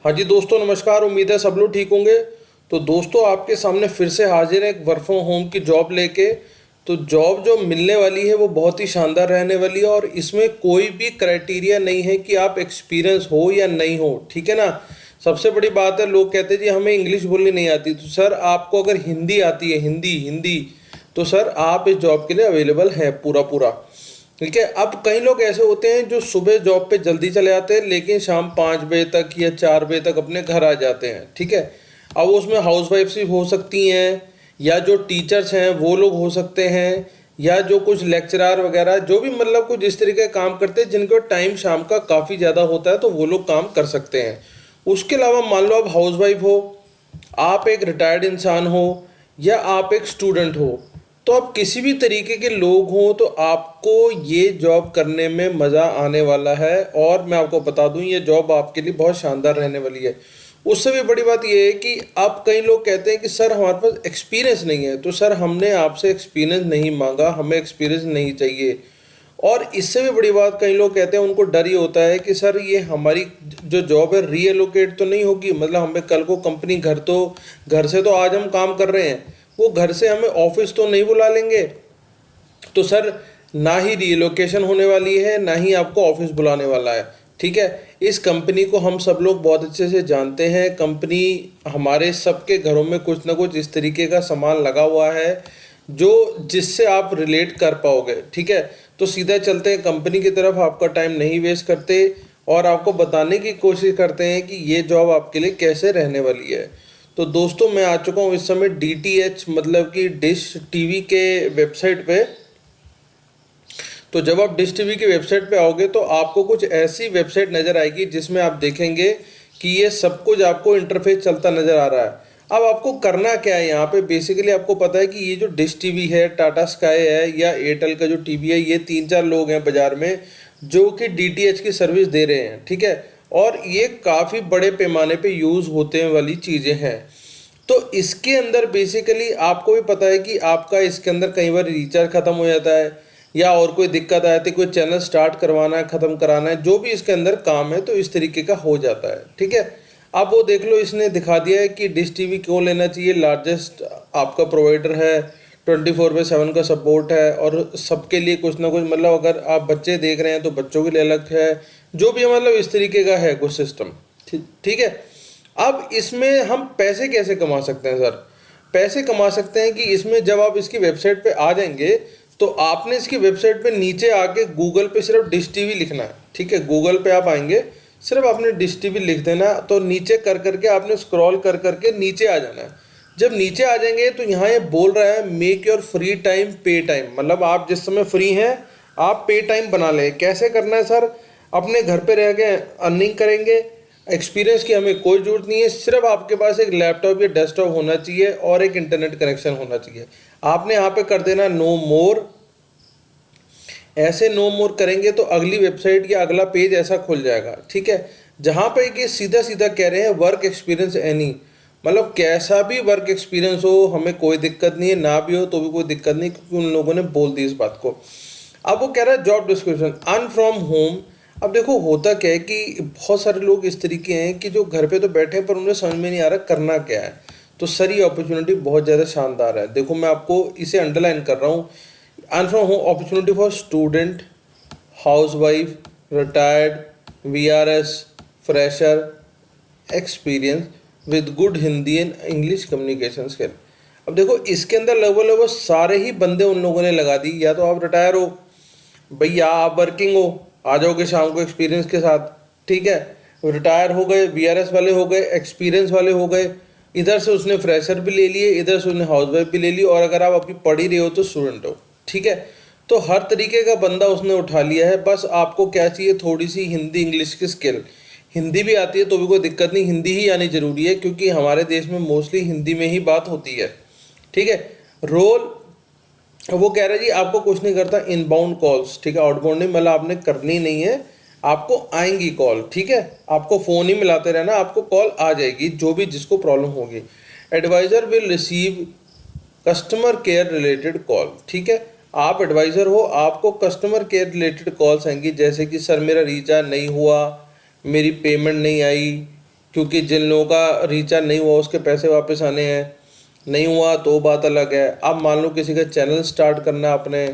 हाँ जी दोस्तों, नमस्कार। उम्मीद है सब लोग ठीक होंगे। तो दोस्तों, आपके सामने फिर से हाजिर है एक वर्क फ्रॉम होम की जॉब लेके। तो जॉब जो मिलने वाली है वो बहुत ही शानदार रहने वाली है, और इसमें कोई भी क्राइटेरिया नहीं है कि आप एक्सपीरियंस हो या नहीं हो, ठीक है ना। सबसे बड़ी बात है, लोग कहते हैं जी हमें इंग्लिश बोलनी नहीं आती। तो सर, आपको अगर हिंदी आती है, हिंदी हिंदी तो सर आप इस जॉब के लिए अवेलेबल हैं पूरा पूरा। ठीक है। अब कई लोग ऐसे होते हैं जो सुबह जॉब पे जल्दी चले जाते हैं, लेकिन शाम 5 बजे तक या 4 बजे तक अपने घर आ जाते हैं। ठीक है। अब उसमें हाउस वाइफ्स भी हो सकती हैं, या जो टीचर्स हैं वो लोग हो सकते हैं, या जो कुछ लेक्चरार वगैरह जो भी मतलब कुछ इस तरीके का काम करते हैं जिनको टाइम शाम का काफ़ी ज़्यादा होता है, तो वो लोग काम कर सकते हैं। उसके अलावा मान लो आप हाउस वाइफ हो, आप एक रिटायर्ड इंसान हो, या आप एक स्टूडेंट हो, तो आप किसी भी तरीके के लोग हों तो आपको ये जॉब करने में मज़ा आने वाला है। और मैं आपको बता दूं, ये जॉब आपके लिए बहुत शानदार रहने वाली है। उससे भी बड़ी बात ये है कि अब कई लोग कहते हैं कि सर हमारे पास एक्सपीरियंस नहीं है। तो सर, हमने आपसे एक्सपीरियंस नहीं मांगा, हमें एक्सपीरियंस नहीं चाहिए। और इससे भी बड़ी बात, कई लोग कहते हैं उनको डर ही होता है कि सर ये हमारी जो जॉब है रीएलोकेट तो नहीं होगी, मतलब हमें कल को कंपनी घर से तो आज हम काम कर रहे हैं, वो घर से हमें ऑफिस तो नहीं बुला लेंगे। तो सर, ना ही रीलोकेशन होने वाली है, ना ही आपको ऑफिस बुलाने वाला है। ठीक है। इस कंपनी को हम सब लोग बहुत अच्छे से जानते हैं। कंपनी हमारे सबके घरों में कुछ ना कुछ इस तरीके का सामान लगा हुआ है जो जिससे आप रिलेट कर पाओगे। ठीक है। तो सीधा चलते हैं कंपनी की तरफ, आपका टाइम नहीं वेस्ट करते और आपको बताने की कोशिश करते हैं कि ये जॉब आपके लिए कैसे रहने वाली है। तो दोस्तों, मैं आ चुका हूँ इस समय डीटीएच मतलब कि डिश टीवी के वेबसाइट पे। तो जब आप डिश टीवी की वेबसाइट पे आओगे तो आपको कुछ ऐसी वेबसाइट नज़र आएगी जिसमें आप देखेंगे कि ये सब कुछ आपको इंटरफेस चलता नज़र आ रहा है। अब आपको करना क्या है यहाँ पे, बेसिकली आपको पता है कि ये जो डिश टीवी है, टाटा स्काई है, या एयरटेल का जो टीवी है, ये 3-4 लोग हैं बाज़ार में जो कि डीटीएच की सर्विस दे रहे हैं। ठीक है। और ये काफ़ी बड़े पैमाने पे यूज़ होते वाली चीज़ें हैं। तो इसके अंदर बेसिकली आपको भी पता है कि आपका इसके अंदर कई बार रिचार्ज ख़त्म हो जाता है, या और कोई दिक्कत आती है, कोई चैनल स्टार्ट करवाना है, ख़त्म कराना है, जो भी इसके अंदर काम है तो इस तरीके का हो जाता है। ठीक है। अब वो देख लो, इसने दिखा दिया है कि डिश टीवी क्यों लेना चाहिए। लार्जेस्ट आपका प्रोवाइडर है, 24/7 का सपोर्ट है, और सबके लिए कुछ ना कुछ, मतलब अगर आप बच्चे देख रहे हैं तो बच्चों के लिए अलग है, जो भी है, मतलब इस तरीके का है कुछ सिस्टम। ठीक है। अब इसमें हम पैसे कैसे कमा सकते हैं सर? पैसे कमा सकते हैं कि इसमें जब आप इसकी वेबसाइट पे आ जाएंगे तो आपने इसकी वेबसाइट पे नीचे आके गूगल पे सिर्फ डिश टीवी लिखना है। ठीक है। गूगल पे आप आएंगे, सिर्फ आपने डिश टीवी लिख देना, तो नीचे कर करके आपने स्क्रॉल कर करके नीचे आ जाना है। जब नीचे आ जाएंगे तो यहाँ ये बोल रहा है मेक योर फ्री टाइम पे टाइम, मतलब आप जिस समय फ्री हैं आप पे टाइम बना लें। कैसे करना है सर? अपने घर पे रह के अर्निंग करेंगे। एक्सपीरियंस की हमें कोई ज़रूरत नहीं है, सिर्फ आपके पास एक लैपटॉप या डेस्कटॉप होना चाहिए और एक इंटरनेट कनेक्शन होना चाहिए। आपने यहाँ पे कर देना नो मोर। ऐसे नो मोर करेंगे तो अगली वेबसाइट या अगला पेज ऐसा खुल जाएगा। ठीक है। जहाँ पे कि सीधा सीधा कह रहे हैं वर्क एक्सपीरियंस एनी, मतलब कैसा भी वर्क एक्सपीरियंस हो हमें कोई दिक्कत नहीं है, ना भी हो तो भी कोई दिक्कत नहीं, क्योंकि उन लोगों ने बोल दी इस बात को। अब वो कह रहा है job description earn from home. अब देखो होता क्या है कि बहुत सारे लोग इस तरीके हैं कि जो घर पे तो बैठे हैं पर उन्हें समझ में नहीं आ रहा करना क्या है। तो सर, ये अपॉर्चुनिटी बहुत ज़्यादा शानदार है। देखो, मैं आपको इसे अंडरलाइन कर रहा हूँ। Earn from home opportunity for student, house wife, retired, VRS, fresher, experience with good Hindi and English communication skill. अब देखो, इसके अंदर लगभग लगभग सारे ही बंदे उन लोगों ने लगा दी। या तो आप रिटायर हो भैया, आप वर्किंग हो, आ जाओगे शाम को एक्सपीरियंस के साथ। ठीक है। रिटायर हो गए, वीआरएस वाले हो गए, एक्सपीरियंस वाले हो गए, इधर से उसने फ्रेशर भी ले लिए, इधर से उसने हाउस वाइफ भी ले ली, और अगर आप अभी पढ़ ही रहे हो तो स्टूडेंट हो। ठीक है। तो हर तरीके का बंदा उसने उठा लिया है। बस आपको क्या चाहिए, थोड़ी सी हिंदी इंग्लिश की स्किल। हिंदी भी आती है तो भी कोई दिक्कत नहीं, हिंदी ही आनी जरूरी है क्योंकि हमारे देश में मोस्टली हिंदी में ही बात होती है। ठीक है। रोल, वो कह रहा है जी आपको कुछ नहीं करता, इनबाउंड कॉल्स। ठीक है। आउटबाउंड नहीं, मतलब आपने करनी नहीं है, आपको आएंगी कॉल। ठीक है। आपको फ़ोन ही मिलाते रहना, आपको कॉल आ जाएगी जो भी जिसको प्रॉब्लम होगी। Adviser will receive customer care related call. ठीक है। आप एडवाइज़र हो, आपको कस्टमर केयर रिलेटेड कॉल्स आएंगी, जैसे कि सर मेरा रिचार्ज नहीं हुआ, मेरी पेमेंट नहीं आई, क्योंकि जिन लोगों का रिचार्ज नहीं हुआ उसके पैसे वापस आने हैं, नहीं हुआ तो बात अलग है। अब मान लो किसी का चैनल स्टार्ट करना है आपने,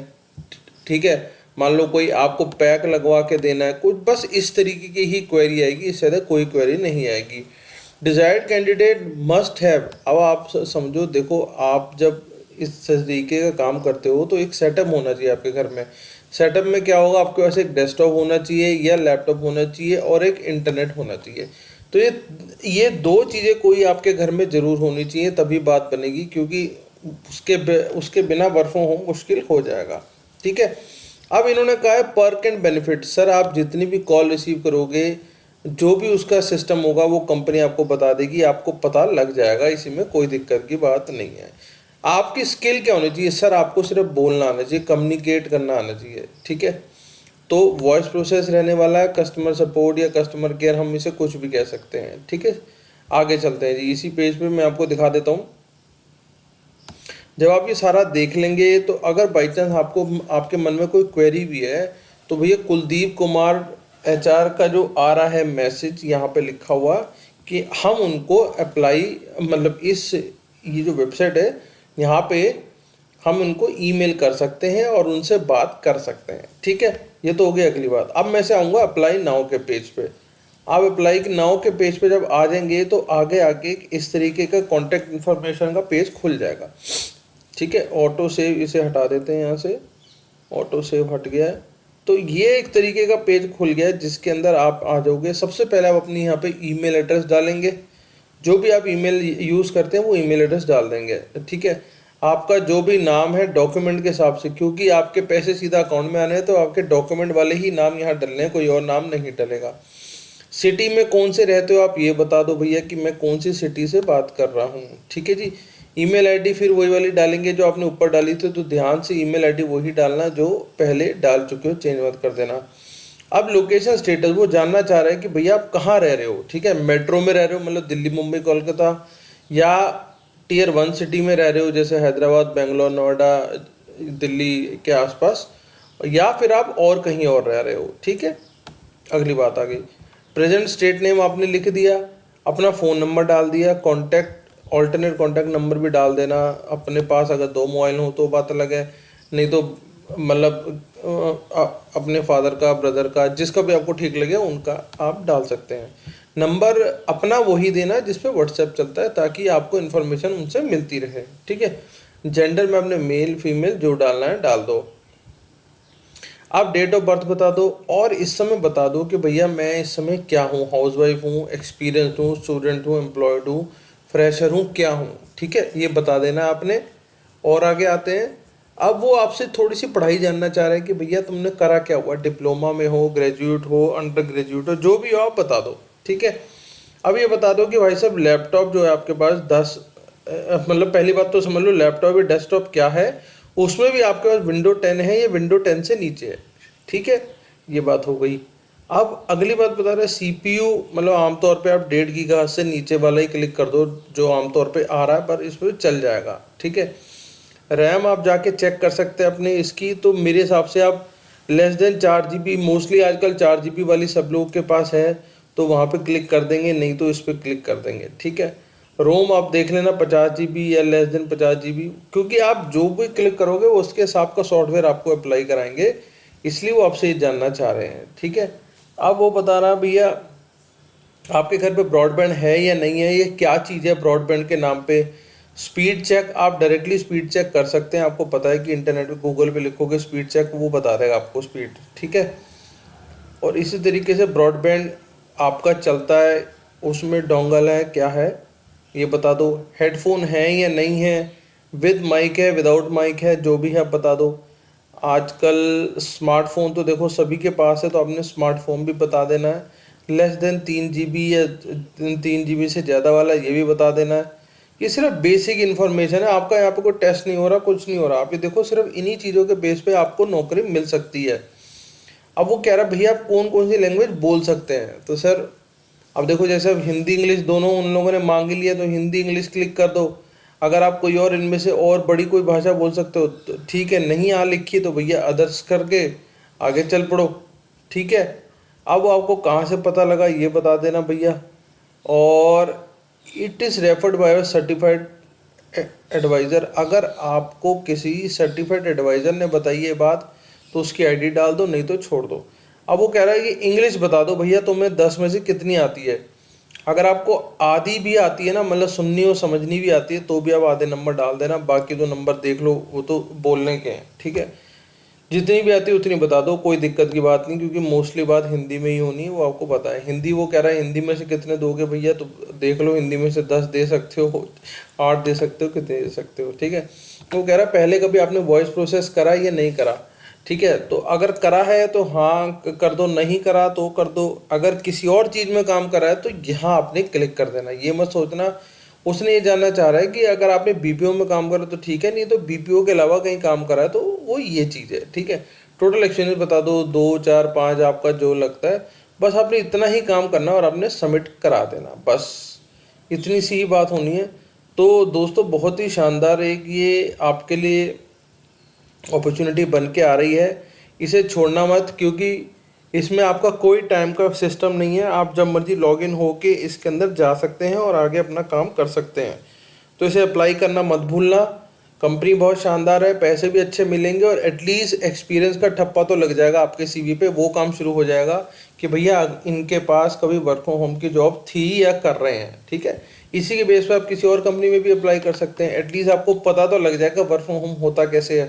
ठीक है, मान लो कोई आपको पैक लगवा के देना है कुछ, बस इस तरीके की ही क्वेरी आएगी, इससे ज़्यादा कोई क्वेरी नहीं आएगी। डिजायर्ड कैंडिडेट मस्ट हैव, अब आप समझो, देखो आप जब इस तरीके का काम करते हो तो एक सेटअप होना चाहिए आपके घर में। सेटअप में क्या होगा, आपके पास एक डेस्कटॉप होना चाहिए या लैपटॉप होना चाहिए और एक इंटरनेट होना चाहिए। तो ये दो चीज़ें कोई आपके घर में ज़रूर होनी चाहिए, तभी बात बनेगी, क्योंकि उसके बिना वर्क फ्रॉम होम मुश्किल हो जाएगा। ठीक है, अब इन्होंने कहा है पर्क एंड बेनिफिट। सर आप जितनी भी कॉल रिसीव करोगे, जो भी उसका सिस्टम होगा वो कंपनी आपको बता देगी, आपको पता लग जाएगा, इसी में कोई दिक्कत की बात नहीं है। आपकी स्किल क्या होनी चाहिए, सर आपको सिर्फ बोलना आना चाहिए, कम्युनिकेट करना आना चाहिए। ठीक है, तो वॉइस प्रोसेस रहने वाला है, कस्टमर सपोर्ट या कस्टमर केयर, हम इसे कुछ भी कह सकते हैं। ठीक है, आगे चलते हैं जी। इसी पेज पे मैं आपको दिखा देता हूँ। जब आप ये सारा देख लेंगे तो अगर बाई चांस आपके मन में कोई क्वेरी भी है तो भैया कुलदीप कुमार HR का जो आ रहा है मैसेज यहाँ पे लिखा हुआ कि हम उनको अप्लाई, मतलब ये जो वेबसाइट है यहाँ पे हम उनको ईमेल कर सकते हैं और उनसे बात कर सकते हैं। ठीक है, ये तो हो गई अगली बात। अब मैं से आऊँगा अप्लाई नाउ के पेज पे। आप अप्लाई नाउ के पेज पे जब आ जाएंगे तो आगे आके इस तरीके का कॉन्टैक्ट इन्फॉर्मेशन का पेज खुल जाएगा। ठीक है, ऑटो सेव इसे हटा देते हैं, यहाँ से ऑटो सेव हट गया है। तो ये एक तरीके का पेज खुल गया है जिसके अंदर आप आ जाओगे। सबसे पहले आप अपनी यहाँ पे ईमेल एड्रेस डालेंगे, जो भी आप ईमेल यूज़ करते हैं वो ईमेल एड्रेस डाल देंगे। ठीक है, आपका जो भी नाम है डॉक्यूमेंट के हिसाब से, क्योंकि आपके पैसे सीधा अकाउंट में आने हैं तो आपके डॉक्यूमेंट वाले ही नाम यहाँ डलने हैं, कोई और नाम नहीं डलेगा। सिटी में कौन से रहते हो आप ये बता दो भैया कि मैं कौन सी सिटी से बात कर रहा हूँ। ठीक है जी, ईमेल आईडी फिर वही वाली डालेंगे जो आपने ऊपर डाली थी, तो ध्यान से ईमेल आईडी वही डालना जो पहले डाल चुके हो, चेंज मत कर देना। अब लोकेशन स्टेटस, वो जानना चाह रहे हैं कि भैया आप कहाँ रह रहे हो। ठीक है, मेट्रो में रह रहे हो मतलब दिल्ली मुंबई कोलकाता, या Tier 1 सिटी में रह रहे हो जैसे हैदराबाद बेंगलोर नोएडा दिल्ली के आसपास, या फिर आप और कहीं और रह रहे हो। ठीक है, अगली बात आ गई, प्रेजेंट स्टेट नेम आपने लिख दिया, अपना फ़ोन नंबर डाल दिया, कॉन्टैक्ट ऑल्टरनेट कॉन्टैक्ट नंबर भी डाल देना अपने पास, अगर 2 मोबाइल हो तो बात अलग है, नहीं तो मतलब अपने फादर का, ब्रदर का, जिसका भी आपको ठीक लगे उनका आप डाल सकते हैं। नंबर अपना वही देना जिस पे व्हाट्सएप चलता है, ताकि आपको इन्फॉर्मेशन उनसे मिलती रहे। ठीक है, जेंडर में अपने मेल फीमेल जो डालना है डाल दो। आप डेट ऑफ बर्थ बता दो और इस समय बता दो कि भैया मैं इस समय क्या हूँ, हाउसवाइफ हूँ, एक्सपीरियंस्ड हूँ, स्टूडेंट हूँ, एम्प्लॉयड हूँ, फ्रेशर हूँ, क्या हूँ। ठीक है, ये बता देना आपने। और आगे आते हैं, अब वो आपसे थोड़ी सी पढ़ाई जानना चाह रहे हैं कि भैया तुमने करा क्या हुआ, डिप्लोमा में हो, ग्रेजुएट हो, अंडर ग्रेजुएट हो, जो भी हो आप बता दो। ठीक है, अब ये बता दो कि भाई साहब लैपटॉप जो है आपके पास 10, मतलब पहली बात तो समझ लो लैपटॉप या डेस्कटॉप क्या है, उसमें भी आपके पास विंडो 10 है या विंडो 10 से नीचे है। ठीक है, ये बात हो गई। अब अगली बात बता रहे CPU, मतलब आमतौर पे आप 1.5 गीगाहर्ट्ज़ से नीचे वाला ही क्लिक कर दो जो आमतौर पे आ रहा है, पर इस पर चल जाएगा। ठीक है, रैम आप जाके चेक कर सकते हैं अपने इसकी, तो मेरे हिसाब से आप लेस देन 4 GB, मोस्टली आजकल 4 GB वाली सब लोगों के पास है, तो वहाँ पे क्लिक कर देंगे, नहीं तो इस पर क्लिक कर देंगे। ठीक है, रोम आप देख लेना 50 GB या लेस देन 50 GB, क्योंकि आप जो भी क्लिक करोगे उसके हिसाब का सॉफ्टवेयर आपको अप्लाई कराएंगे, इसलिए वो आपसे ये जानना चाह रहे हैं। ठीक है, अब वो बता रहा भैया आपके घर पे ब्रॉडबैंड है या नहीं है, ये क्या चीज़ है ब्रॉडबैंड के नाम पे। स्पीड चेक, आप डायरेक्टली स्पीड चेक कर सकते हैं, आपको पता है कि इंटरनेट पे गूगल पे लिखोगे स्पीड चेक, वो बता देगा आपको स्पीड। ठीक है, और इसी तरीके से ब्रॉडबैंड आपका चलता है, उसमें डोंगल है क्या है ये बता दो, हेडफोन है या नहीं है, विद माइक है विदाउट माइक है, जो भी है आप बता दो। आजकल स्मार्टफोन तो देखो सभी के पास है, तो आपने स्मार्टफोन भी बता देना है। लेस देन 3 GB या 3 GB से ज़्यादा वाला ये भी बता देना है। ये सिर्फ बेसिक इन्फॉर्मेशन है, आपका यहाँ पे कोई टेस्ट नहीं हो रहा, कुछ नहीं हो रहा। आप ये देखो सिर्फ इन्हीं चीज़ों के बेस पे आपको नौकरी मिल सकती है। अब वो कह रहा भैया आप कौन कौन सी लैंग्वेज बोल सकते हैं, तो सर अब देखो जैसे अब हिंदी इंग्लिश दोनों उन लोगों ने मांग लिया, तो हिंदी इंग्लिश क्लिक कर दो। अगर आप कोई और इनमें से और बड़ी कोई भाषा बोल सकते हो तो ठीक है, नहीं यहाँ लिखी तो भैया अदर्स करके आगे चल पड़ो। ठीक है, अब आपको कहाँ से पता लगा ये बता देना भैया। और it is referred by certified adviser. अगर आपको किसी सर्टिफाइड एडवाइज़र ने बताई ये बात तो उसकी आईडी डाल दो, नहीं तो छोड़ दो। अब वो कह रहा है कि इंग्लिश बता दो भैया तुम्हें 10 में से कितनी आती है। अगर आपको आधी भी आती है ना, मतलब सुननी और समझनी भी आती है, तो भी आप आधे नंबर डाल देना, बाकी 2 नंबर देख लो, वो तो बोलने के हैं, ठीक है। जितनी भी आती है उतनी बता दो, कोई दिक्कत की बात नहीं, क्योंकि मोस्टली बात हिंदी में ही होनी है, वो आपको पता है। हिंदी वो कह रहा है हिंदी में से कितने दोगे भैया, तो देख लो, हिंदी में से 10 दे सकते हो, 8 दे सकते हो, कितने दे सकते हो, ठीक है। वो कह रहा है पहले कभी आपने वॉइस प्रोसेस करा या नहीं करा, ठीक है। तो अगर करा है तो हाँ कर दो, नहीं करा तो कर दो। अगर किसी और चीज़ में काम करा है तो यहाँ आपने क्लिक कर देना। ये मत सोचना, उसने ये जानना चाह रहा है कि अगर आपने बीपीओ में काम करा तो ठीक है, नहीं तो बीपीओ के अलावा कहीं काम करा है तो वो ये चीज़ है, ठीक है। टोटल एक्सपीरियंस बता दो, 2 4 5 आपका जो लगता है, बस आपने इतना ही काम करना और आपने सबमिट करा देना, बस इतनी सी ही बात होनी है। तो दोस्तों बहुत ही शानदार एक ये आपके लिए अपॉर्चुनिटी बन के आ रही है, इसे छोड़ना मत, क्योंकि इसमें आपका कोई टाइम का सिस्टम नहीं है। आप जब मर्जी लॉगिन होके इसके अंदर जा सकते हैं और आगे अपना काम कर सकते हैं। तो इसे अप्लाई करना मत भूलना। कंपनी बहुत शानदार है, पैसे भी अच्छे मिलेंगे और एटलीस्ट एक्सपीरियंस का ठप्पा तो लग जाएगा आपके सीवी पे। वो काम शुरू हो जाएगा कि भैया इनके पास कभी वर्क फ्रॉम होम की जॉब थी या कर रहे हैं, ठीक है। इसी के बेस पर आप किसी और कंपनी में भी अप्लाई कर सकते हैं। एटलीस्ट आपको पता तो लग जाएगा वर्क फ्रॉम होम होता कैसे है,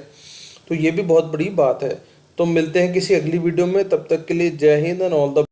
तो ये भी बहुत बड़ी बात है। तो मिलते हैं किसी अगली वीडियो में, तब तक के लिए जय हिंद एंड ऑल द